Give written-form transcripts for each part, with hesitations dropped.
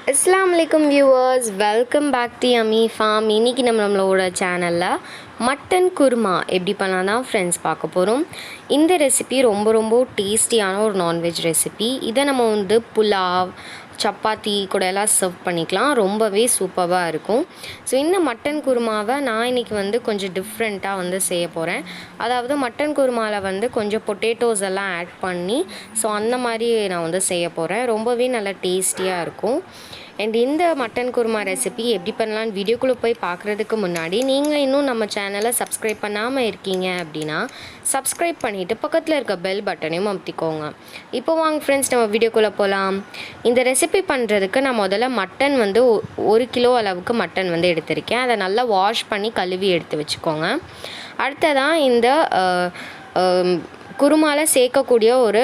Assalamu alaikum viewers, welcome back to Yummy Farm. இன்னைக்கு நம்மளோட சேனலில் மட்டன் குருமா எப்படி பண்ணலாம் தான் ஃப்ரெண்ட்ஸ் பார்க்க போகிறோம். இந்த ரெசிபி ரொம்ப டேஸ்டியான ஒரு நான்வெஜ் ரெசிபி. இதை நம்ம வந்து புலாவ், சப்பாத்தி கூட எல்லாம் சர்வ் பண்ணிக்கலாம். ரொம்பவே சூப்பராக இருக்கும். ஸோ இந்த மட்டன் குருமாவை நான் இன்றைக்கி வந்து கொஞ்சம் டிஃப்ரெண்ட்டாக வந்து செய்ய போகிறேன். அதாவது மட்டன் குருமாவில் வந்து கொஞ்சம் பொட்டேட்டோஸ் எல்லாம் ஆட் பண்ணி ஸோ அந்த மாதிரி நான் வந்து செய்ய போகிறேன். ரொம்பவே நல்லா டேஸ்டியாக இருக்கும். அண்ட் இந்த மட்டன் குருமா ரெசிபி எப்படி பண்ணலான்னு வீடியோக்குள்ளே போய் பார்க்குறதுக்கு முன்னாடி நீங்கள் இன்னும் நம்ம சேனலை சப்ஸ்கிரைப் பண்ணாமல் இருக்கீங்க அப்படின்னா சப்ஸ்கிரைப் பண்ணிவிட்டு பக்கத்தில் இருக்க பெல் பட்டனையும் அமுத்திக்கோங்க. இப்போ வாங்க ஃப்ரெண்ட்ஸ், நம்ம வீடியோக்குள்ளே போகலாம். இந்த ரெசிபி பண்ணுறதுக்கு நான் முதல்ல மட்டன் வந்து 1 கிலோ அளவுக்கு மட்டன் வந்து எடுத்திருக்கேன். அதை நல்லா வாஷ் பண்ணி கழுவி எடுத்து வச்சுக்கோங்க. அடுத்ததான் இந்த குருமாவில் சேர்க்கக்கூடிய ஒரு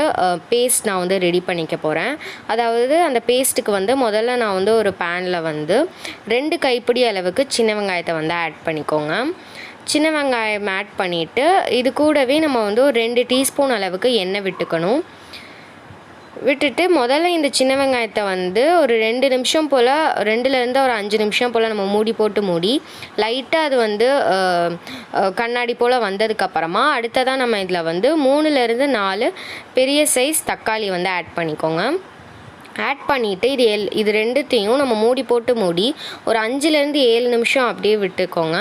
பேஸ்ட் நான் வந்து ரெடி பண்ணிக்க போகிறேன். அதாவது அந்த பேஸ்ட்டுக்கு வந்து முதல்ல நான் வந்து ஒரு பேனில் வந்து 2 கைப்பிடி அளவுக்கு சின்ன வெங்காயத்தை வந்து ஆட் பண்ணிக்கோங்க. சின்ன வெங்காயம் ஆட் பண்ணிவிட்டு இது கூடவே நம்ம வந்து ஒரு 2 டீஸ்பூன் அளவுக்கு எண்ணெய் விட்டுட்டு முதல்ல இந்த சின்ன வெங்காயத்தை வந்து ஒரு 2 நிமிஷம் போல், 2லேருந்து ஒரு 5 நிமிஷம் போல் நம்ம மூடி லைட்டாக அது வந்து கண்ணாடி போல் வந்ததுக்கப்புறமா அடுத்ததான் நம்ம இதில் வந்து 3லேருந்து 4 பெரிய சைஸ் தக்காளி வந்து ஆட் பண்ணிக்கோங்க. ஆட் பண்ணிவிட்டு இது ரெண்டுத்தையும் நம்ம மூடி ஒரு 5லேருந்து 7 நிமிஷம் அப்படியே விட்டுக்கோங்க.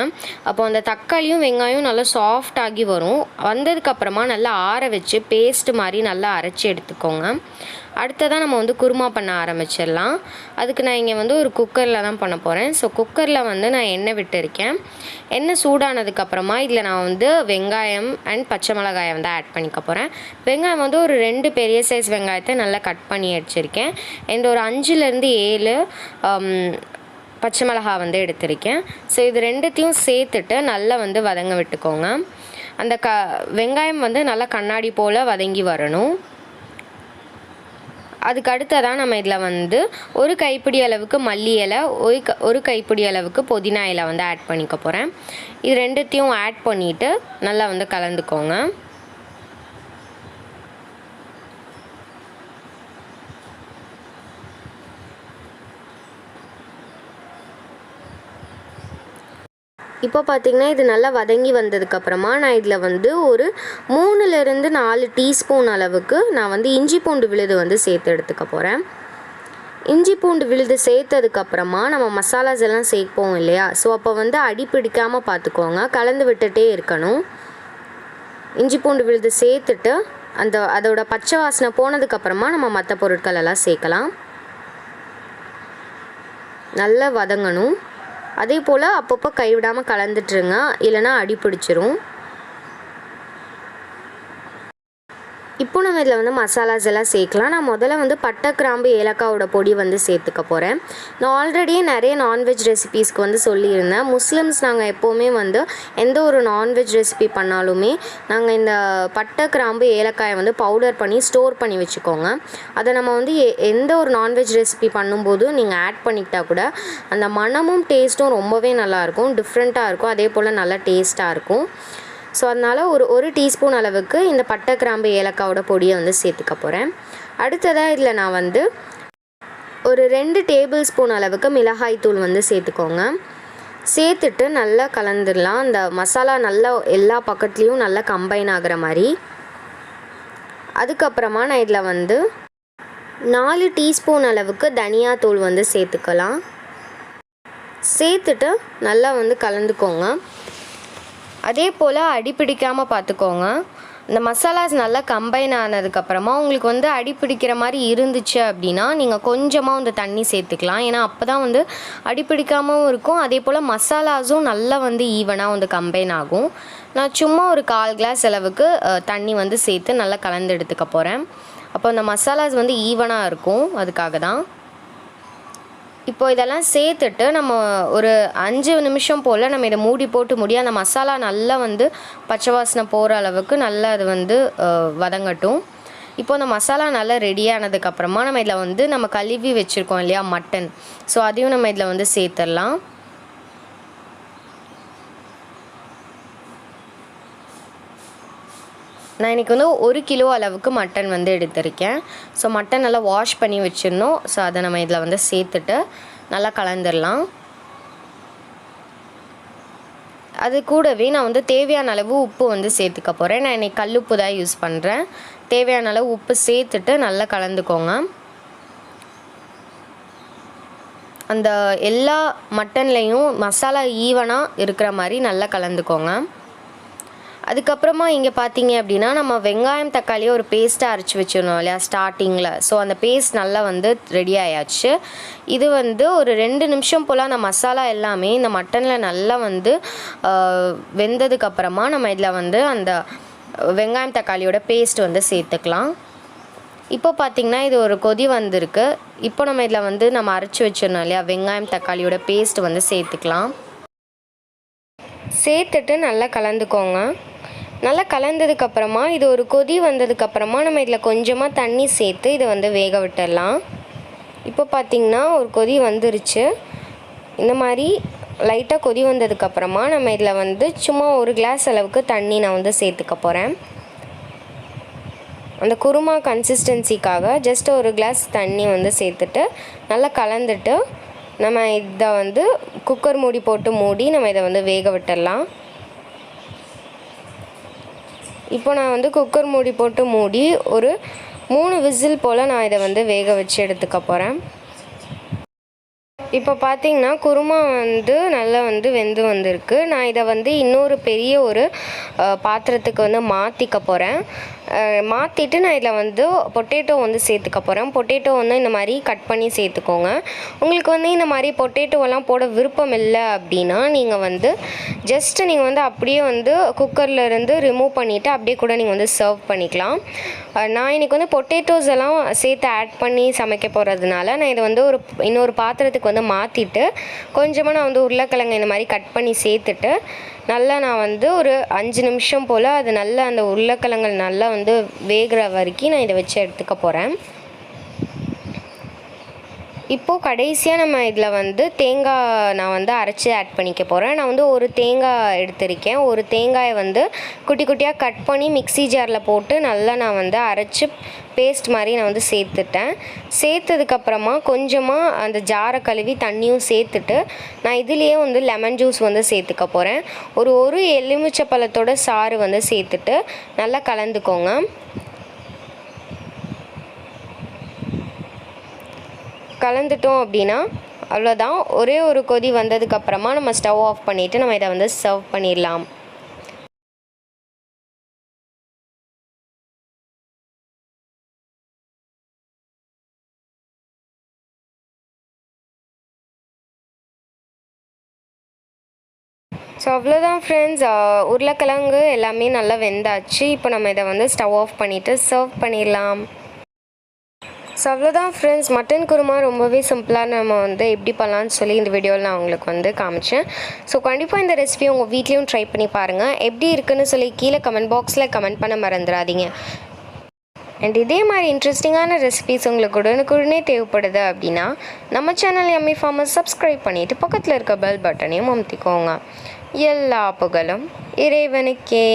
அப்போ அந்த தக்காளியும் வெங்காயம் நல்லா சாஃப்ட் ஆகி வந்ததுக்கப்புறமா நல்லா ஆற வச்சு பேஸ்ட் மாதிரி நல்லா அரைச்சி எடுத்துக்கோங்க. அடுத்ததான் நம்ம வந்து குருமா பண்ண ஆரம்பிச்சிடலாம். அதுக்கு நான் இங்கே வந்து ஒரு குக்கரில் தான் பண்ண போகிறேன். ஸோ குக்கரில் வந்து நான் எண்ணெய் விட்டுருக்கேன். எண்ணெய் சூடானதுக்கப்புறமா இதில் நான் வந்து வெங்காயம் அண்ட் பச்சை மிளகாயை வந்து ஆட் பண்ணிக்க போகிறேன். வெங்காயம் வந்து ஒரு 2 பெரிய சைஸ் வெங்காயத்தை நல்லா கட் பண்ணி வச்சுருக்கேன். அண்ட் ஒரு 5லேருந்து 7 பச்சை மிளகாய் வந்து எடுத்திருக்கேன். ஸோ இது ரெண்டுத்தையும் சேர்த்துட்டு நல்லா வந்து வதங்க விட்டுக்கோங்க. அந்த வெங்காயம் வந்து நல்லா கண்ணாடி போல் வதங்கி வரணும். அதுக்கு அடுத்ததான் நம்ம இதில் வந்து ஒரு கைப்பிடி அளவுக்கு மல்லி இலை, ஒரு கைப்பிடி அளவுக்கு புதினா இலை வந்து ஆட் பண்ணிக்க போகிறேன். இது ரெண்டுத்தையும் ஆட் பண்ணிவிட்டு நல்லா வந்து கலந்துக்கோங்க. இப்போ பார்த்திங்கன்னா இது நல்லா வதங்கி வந்ததுக்கப்புறமா நான் இதில் வந்து ஒரு 3லேருந்து 4 டீஸ்பூன் அளவுக்கு நான் வந்து இஞ்சி பூண்டு விழுது வந்து சேர்த்து எடுத்துக்க போகிறேன். இஞ்சி பூண்டு விழுது சேர்த்ததுக்கப்புறமா நம்ம மசாலாஸ் எல்லாம் சேர்ப்போம் இல்லையா, ஸோ அப்போ வந்து அடி பிடிக்காமல் பார்த்துக்கோங்க, கலந்து விட்டுட்டே இருக்கணும். இஞ்சி பூண்டு விழுது சேர்த்துட்டு அதோட பச்சை வாசனை போனதுக்கப்புறமா நம்ம மற்ற பொருட்கள் எல்லாம் சேர்க்கலாம். நல்லா வதங்கணும். அதே போல் அப்பப்போ கைவிடாமல் கலந்துட்டுருங்க, இல்லைனா அடி பிடிச்சிரும். இப்போ நம்ம இதில் வந்து மசாலாஸ் எல்லாம் சேர்க்கலாம். நான் முதல்ல வந்து பட்டை, கிராம்பு, ஏலக்காவோட பொடி வந்து சேர்த்துக்க போகிறேன். நான் ஆல்ரெடியே நிறைய நான்வெஜ் ரெசிபீஸ்க்கு வந்து சொல்லியிருந்தேன். முஸ்லிம்ஸ் நாங்கள் எப்போவுமே வந்து எந்த ஒரு நான்வெஜ் ரெசிபி பண்ணாலுமே நாங்கள் இந்த பட்டை, கிராம்பு, ஏலக்காயை வந்து பவுடர் பண்ணி ஸ்டோர் பண்ணி வச்சுக்கோங்க. அதை நம்ம வந்து எந்த ஒரு நான்வெஜ் ரெசிபி பண்ணும்போதும் நீங்கள் ஆட் பண்ணிக்கிட்டால் கூட அந்த மணமும் டேஸ்ட்டும் ரொம்பவே நல்லாயிருக்கும், டிஃப்ரெண்ட்டாக இருக்கும், அதே போல் நல்லா டேஸ்ட்டாக இருக்கும். ஸோ அதனால் ஒரு டீஸ்பூன் அளவுக்கு இந்த பட்டை, கிராம்பு, ஏலக்காவோட பொடியை வந்து சேர்த்துக்க போகிறேன். அடுத்ததாக இதில் நான் வந்து ஒரு 2 டேபிள் ஸ்பூன் அளவுக்கு மிளகாய் தூள் வந்து சேர்த்துக்கோங்க. சேர்த்துட்டு நல்லா கலந்துடலாம். அந்த மசாலா நல்லா எல்லா பக்கத்துலேயும் நல்லா கம்பைன் ஆகிற மாதிரி. அதுக்கப்புறமா நான் இதில் வந்து 4 டீஸ்பூன் அளவுக்கு தனியாத்தூள் வந்து சேர்த்துக்கலாம். சேர்த்துட்டு நல்லா வந்து கலந்துக்கோங்க. அதே போல் அடிப்பிடிக்காமல் பார்த்துக்கோங்க. இந்த மசாலாஸ் நல்லா கம்பைன் ஆனதுக்கப்புறமா உங்களுக்கு வந்து அடிப்பிடிக்கிற மாதிரி இருந்துச்சு அப்படின்னா நீங்கள் கொஞ்சமாக வந்து தண்ணி சேர்த்துக்கலாம். ஏன்னா அப்போ தான் வந்து அடிப்பிடிக்காமல் இருக்கும். அதே போல் மசாலாஸும் நல்லா வந்து ஈவனாக வந்து கம்பைன் ஆகும். நான் சும்மா ஒரு 1/4 கிளாஸ் அளவுக்கு தண்ணி வந்து சேர்த்து நல்லா கலந்து எடுத்துக்க போகிறேன். அப்போ அந்த மசாலாஸ் வந்து ஈவனாக இருக்கும், அதுக்காக தான். இப்போ இதெல்லாம் சேர்த்துட்டு நம்ம ஒரு 5 நிமிஷம் போல் நம்ம இதை மூடி அந்த மசாலா நல்லா வந்து பச்சை வாசனை போகிற அளவுக்கு நல்லா அது வந்து வதங்கட்டும். இப்போ அந்த மசாலா நல்லா ரெடியானதுக்கப்புறமா நம்ம இதில் வந்து நம்ம கழுவி வச்சுருக்கோம் இல்லையா மட்டன், ஸோ அதையும் நம்ம இதில் வந்து சேர்த்துடலாம். நான் இன்றைக்கி வந்து 1 கிலோ அளவுக்கு மட்டன் வந்து எடுத்திருக்கேன். ஸோ மட்டன் நல்லா வாஷ் பண்ணி வச்சிடணும். ஸோ அதை நம்ம இதில் வந்து சேர்த்துட்டு நல்லா கலந்துடலாம். அது கூடவே நான் வந்து தேவையான அளவு உப்பு வந்து சேர்த்துக்க போகிறேன். நான் இன்றைக்கி கல் உப்பு தான் யூஸ் பண்ணுறேன். தேவையான அளவு உப்பு சேர்த்துட்டு நல்லா கலந்துக்கோங்க. அந்த எல்லா மட்டன்லேயும் மசாலா ஈவனாக இருக்கிற மாதிரி நல்லா கலந்துக்கோங்க. அதுக்கப்புறமா இங்கே பார்த்தீங்க அப்படின்னா நம்ம வெங்காயம் தக்காளியை ஒரு பேஸ்ட்டாக அரைச்சி வச்சிடணும் இல்லையா ஸ்டார்டிங்கில். ஸோ அந்த பேஸ்ட் நல்லா வந்து ரெடி ஆயாச்சு. இது வந்து ஒரு 2 நிமிஷம் போல் அந்த மசாலா எல்லாமே இந்த மட்டனில் நல்லா வந்து வெந்ததுக்கப்புறமா நம்ம இதில் வந்து அந்த வெங்காயம் தக்காளியோட பேஸ்ட் வந்து சேர்த்துக்கலாம். இப்போ பார்த்திங்கன்னா இது ஒரு கொதி வந்திருக்கு. இப்போ நம்ம இதில் வந்து நம்ம அரைச்சி வச்சிடணும் இல்லையா வெங்காயம் தக்காளியோட பேஸ்ட் வந்து சேர்த்துக்கலாம். சேர்த்துட்டு நல்லா கலந்துக்கோங்க. நல்லா கலந்ததுக்கப்புறமா இது ஒரு கொதி வந்ததுக்கப்புறமா நம்ம இதில் கொஞ்சமாக தண்ணி சேர்த்து இதை வந்து வேக விட்டுடலாம். இப்போ பார்த்திங்கன்னா ஒரு கொதி வந்துருச்சு. இந்த மாதிரி லைட்டாக கொதி வந்ததுக்கப்புறமா நம்ம இதில் வந்து சும்மா 1 கிளாஸ் அளவுக்கு தண்ணி நான் வந்து சேர்த்துக்க போகிறேன். அந்த குருமா கன்சிஸ்டன்சிக்காக ஜஸ்ட் 1 கிளாஸ் தண்ணி வந்து சேர்த்துட்டு நல்லா கலந்துட்டு நம்ம இதை வந்து குக்கர் மூடி போட்டு மூடி நம்ம இதை வந்து வேக விட்டுடலாம். இப்போ நான் வந்து குக்கர் மூடி போட்டு மூடி ஒரு 3 விசில் போல் நான் இதை வந்து வேக வச்சு எடுத்துக்க போகிறேன். இப்போ பார்த்திங்கன்னா குருமா வந்து நல்லா வந்து வெந்து வந்திருக்கு. நான் இதை வந்து இன்னொரு பெரிய ஒரு பாத்திரத்துக்கு வந்து மாற்றிக்க போகிறேன். மாற்றிட்டு நான் இதில் வந்து பொட்டேட்டோ வந்து சேர்த்துக்க போகிறேன். பொட்டேட்டோ வந்து இந்த மாதிரி கட் பண்ணி சேர்த்துக்கோங்க. உங்களுக்கு வந்து இந்த மாதிரி பொட்டேட்டோவெல்லாம் போட விருப்பம் இல்லை அப்படின்னா நீங்கள் வந்து ஜஸ்ட்டு நீங்கள் வந்து அப்படியே வந்து குக்கர்லேருந்து ரிமூவ் பண்ணிவிட்டு அப்படியே கூட நீங்கள் வந்து சர்வ் பண்ணிக்கலாம். நான் இன்றைக்கி வந்து பொட்டேட்டோஸ் எல்லாம் சேர்த்து ஆட் பண்ணி சமைக்க போகிறதுனால நான் இதை வந்து இன்னொரு பாத்திரத்துக்கு வந்து மாற்றிட்டு கொஞ்சமாக நான் வந்து உருளைக்கிழங்கு இந்த மாதிரி கட் பண்ணி சேர்த்துட்டு நல்லா நான் வந்து ஒரு 5 நிமிஷம் போல் அது நல்லா அந்த உருளைக்கிழங்கு நல்லா வந்து வேகிற வரைக்கும் நான் இதை வச்சு எடுத்துக்க போகிறேன். இப்போது கடைசியாக நம்ம இதில் வந்து தேங்காய் நான் வந்து அரைச்சி ஆட் பண்ணிக்க போகிறேன். நான் வந்து ஒரு தேங்காய் எடுத்திருக்கேன். ஒரு தேங்காயை வந்து குட்டி குட்டியாக கட் பண்ணி மிக்ஸி ஜாரில் போட்டு நல்லா நான் வந்து அரைச்சி பேஸ்ட் மாதிரி நான் வந்து சேர்த்துட்டேன். சேர்த்ததுக்கப்புறமா கொஞ்சமாக அந்த ஜாரை கழுவி தண்ணியும் சேர்த்துட்டு நான் இதுலேயே வந்து லெமன் ஜூஸ் வந்து சேர்த்துக்க போகிறேன். ஒரு எலுமிச்சை பழத்தோட சாறு வந்து சேர்த்துட்டு நல்லா கலந்துக்கோங்க. கலந்துட்டோம் அப்படின்னா அவ்வளோதான். ஒரே ஒரு கொதி வந்ததுக்கப்புறமா நம்ம ஸ்டவ் ஆஃப் பண்ணிவிட்டு நம்ம இதை வந்து சர்வ் பண்ணிடலாம். ஸோ அவ்வளோதான் ஃப்ரெண்ட்ஸ், உருளைக்கிழங்கு எல்லாமே நல்லா வெந்தாச்சு. இப்போ நம்ம இதை வந்து ஸ்டவ் ஆஃப் பண்ணிவிட்டு சர்வ் பண்ணிடலாம். ஸோ அவ்வளோதான் ஃப்ரெண்ட்ஸ், மட்டன் குருமா ரொம்பவே சிம்பிளாக நம்ம வந்து எப்படி பண்ணலான்னு சொல்லி இந்த வீடியோவில் நான் உங்களுக்கு வந்து காமிச்சேன். ஸோ கண்டிப்பாக இந்த ரெசிபி உங்கள் வீட்லேயும் ட்ரை பண்ணி பாருங்கள். எப்படி இருக்குன்னு சொல்லி கீழே கமெண்ட் பாக்ஸில் கமெண்ட் பண்ண மறந்துடாதீங்க. அண்ட் இதே மாதிரி இன்ட்ரெஸ்டிங்கான ரெசிபிஸ் உங்களுக்கு உடனுக்குடனே தேவைப்படுது அப்படின்னா நம்ம சேனல் யம்மி ஃபார்மர்ஸ் சப்ஸ்கிரைப் பண்ணிவிட்டு பக்கத்தில் இருக்க பெல் பட்டனையும் அமுத்திக்கோங்க. எல்லா புகழும் இறைவனுக்கே.